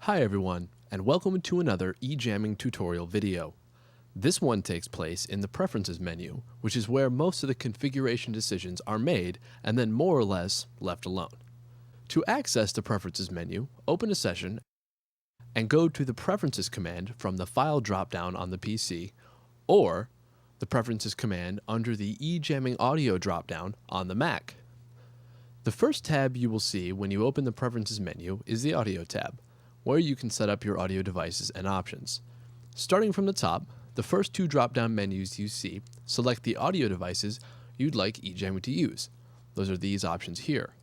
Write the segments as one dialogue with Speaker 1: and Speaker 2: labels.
Speaker 1: Hi everyone, and welcome to another eJamming tutorial video. This one takes place in the Preferences menu, which is where most of the configuration decisions are made and then more or less left alone. To access the Preferences menu, open a session and go to the Preferences command from the File dropdown on the PC, or the Preferences command under the eJamming Audio dropdown on the Mac. The first tab you will see when you open the Preferences menu is the Audio tab, where you can set up your audio devices and options. Starting from the top, the first two drop-down menus you see select the audio devices you'd like eJamming to use. Those are these options here.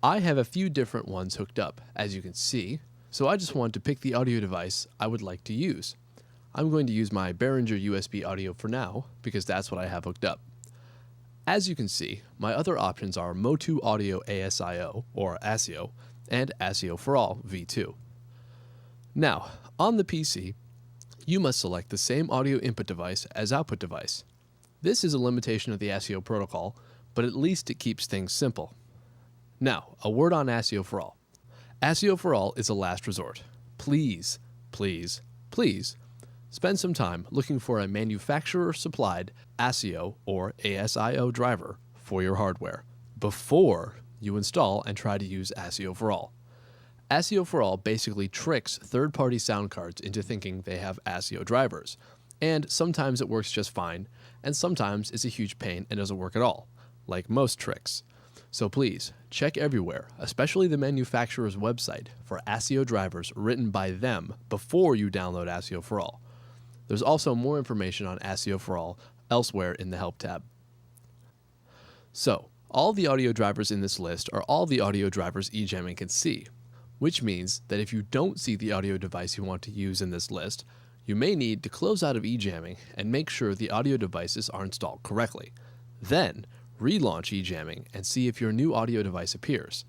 Speaker 1: I have a few different ones hooked up, as you can see, so I just want to pick the audio device I would like to use. I'm going to use my Behringer USB audio for now, because that's what I have hooked up. As you can see, my other options are Motu Audio ASIO, or ASIO, and ASIO for All V2. Now, on the PC, you must select the same audio input device as output device. This is a limitation of the ASIO protocol, but at least it keeps things simple. Now, a word on ASIO for All. ASIO for All is a last resort. Please, please, please spend some time looking for a manufacturer-supplied ASIO or ASIO driver for your hardware before you install and try to use ASIO for All. ASIO for All basically tricks third-party sound cards into thinking they have ASIO drivers, and sometimes it works just fine, and sometimes it's a huge pain and doesn't work at all, like most tricks. So please, check everywhere, especially the manufacturer's website, for ASIO drivers written by them before you download ASIO for All. There's also more information on ASIO for All elsewhere in the Help tab. So, all the audio drivers in this list are all the audio drivers eJamming can see, which means that if you don't see the audio device you want to use in this list, you may need to close out of eJamming and make sure the audio devices are installed correctly. Then, relaunch eJamming and see if your new audio device appears.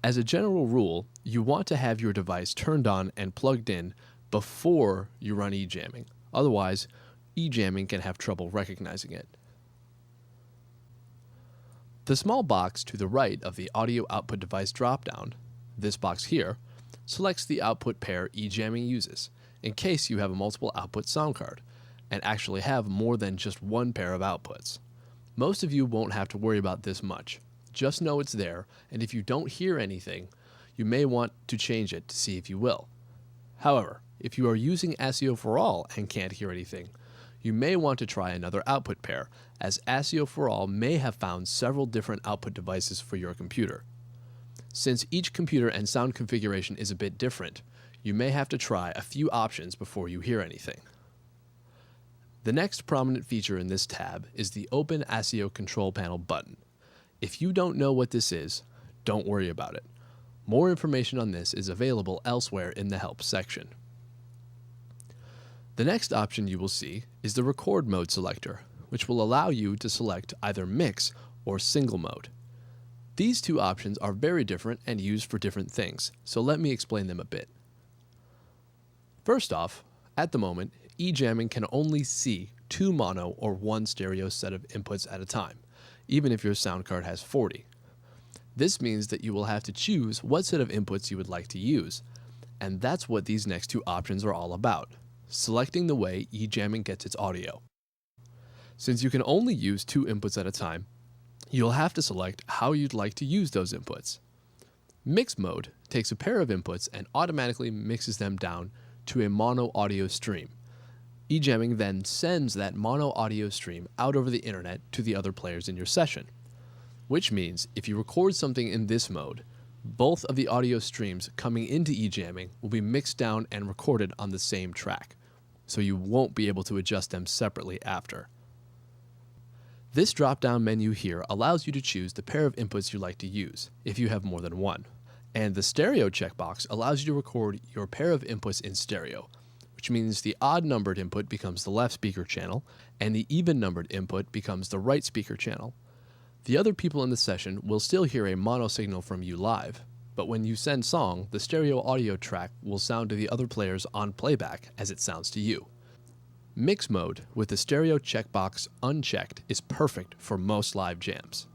Speaker 1: As a general rule, you want to have your device turned on and plugged in before you run eJamming. Otherwise, eJamming can have trouble recognizing it. The small box to the right of the audio output device dropdown, this box here, selects the output pair eJamming uses, in case you have a multiple output sound card, and actually have more than just one pair of outputs. Most of you won't have to worry about this much. Just know it's there, and if you don't hear anything, you may want to change it to see if you will. However, if you are using ASIO for All and can't hear anything, you may want to try another output pair, as ASIO for All may have found several different output devices for your computer. Since each computer and sound configuration is a bit different, you may have to try a few options before you hear anything. The next prominent feature in this tab is the Open ASIO Control Panel button. If you don't know what this is, don't worry about it. More information on this is available elsewhere in the Help section. The next option you will see is the Record Mode selector, which will allow you to select either Mix or Single Mode. These two options are very different and used for different things, so let me explain them a bit. First off, at the moment, eJamming can only see two mono or one stereo set of inputs at a time, even if your sound card has 40. This means that you will have to choose what set of inputs you would like to use, and that's what these next two options are all about, selecting the way eJamming gets its audio. Since you can only use two inputs at a time, you'll have to select how you'd like to use those inputs. Mix mode takes a pair of inputs and automatically mixes them down to a mono audio stream. eJamming then sends that mono audio stream out over the internet to the other players in your session, which means if you record something in this mode, both of the audio streams coming into eJamming will be mixed down and recorded on the same track, so you won't be able to adjust them separately after. This drop-down menu here allows you to choose the pair of inputs you like to use, if you have more than one, and the stereo checkbox allows you to record your pair of inputs in stereo, which means the odd-numbered input becomes the left speaker channel, and the even-numbered input becomes the right speaker channel. The other people in the session will still hear a mono signal from you live, but when you send song, the stereo audio track will sound to the other players on playback as it sounds to you. Mix mode with the stereo checkbox unchecked is perfect for most live jams.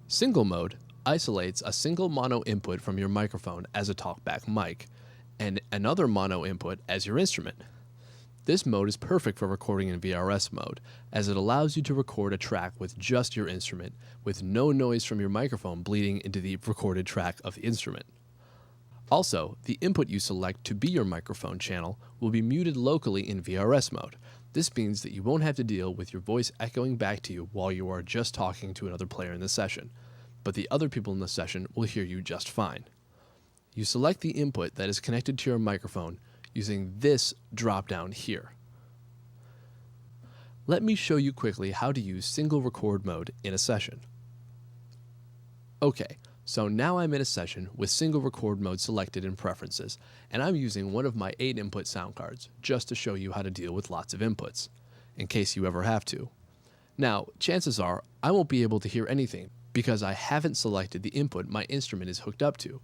Speaker 1: Single mode isolates a single mono input from your microphone as a talkback mic, and another mono input as your instrument. This mode is perfect for recording in VRS mode, as it allows you to record a track with just your instrument, with no noise from your microphone bleeding into the recorded track of the instrument. Also, the input you select to be your microphone channel will be muted locally in VRS mode. This means that you won't have to deal with your voice echoing back to you while you are just talking to another player in the session, but the other people in the session will hear you just fine. You select the input that is connected to your microphone using this drop-down here. Let me show you quickly how to use single record mode in a session. Okay, so now I'm in a session with single record mode selected in preferences, and I'm using one of my 8-input sound cards just to show you how to deal with lots of inputs, in case you ever have to. Now, chances are I won't be able to hear anything because I haven't selected the input my instrument is hooked up to.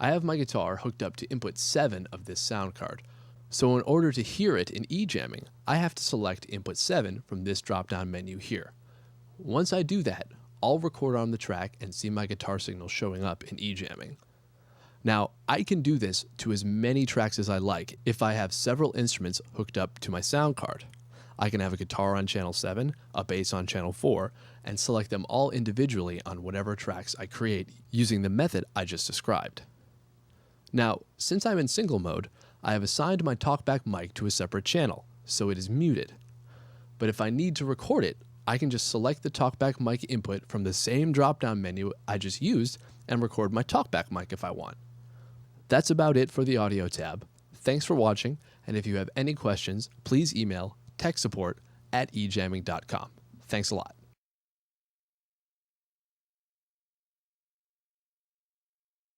Speaker 1: I have my guitar hooked up to input 7 of this sound card, so in order to hear it in eJamming, I have to select input 7 from this drop-down menu here. Once I do that, I'll record on the track and see my guitar signal showing up in eJamming. Now, I can do this to as many tracks as I like if I have several instruments hooked up to my sound card. I can have a guitar on channel 7, a bass on channel 4, and select them all individually on whatever tracks I create using the method I just described. Now, since I'm in single mode, I have assigned my talkback mic to a separate channel, so it is muted. But if I need to record it, I can just select the talkback mic input from the same drop-down menu I just used and record my talkback mic if I want. That's about it for the audio tab. Thanks for watching, and if you have any questions, please email techsupport@ejamming.com. Thanks a lot.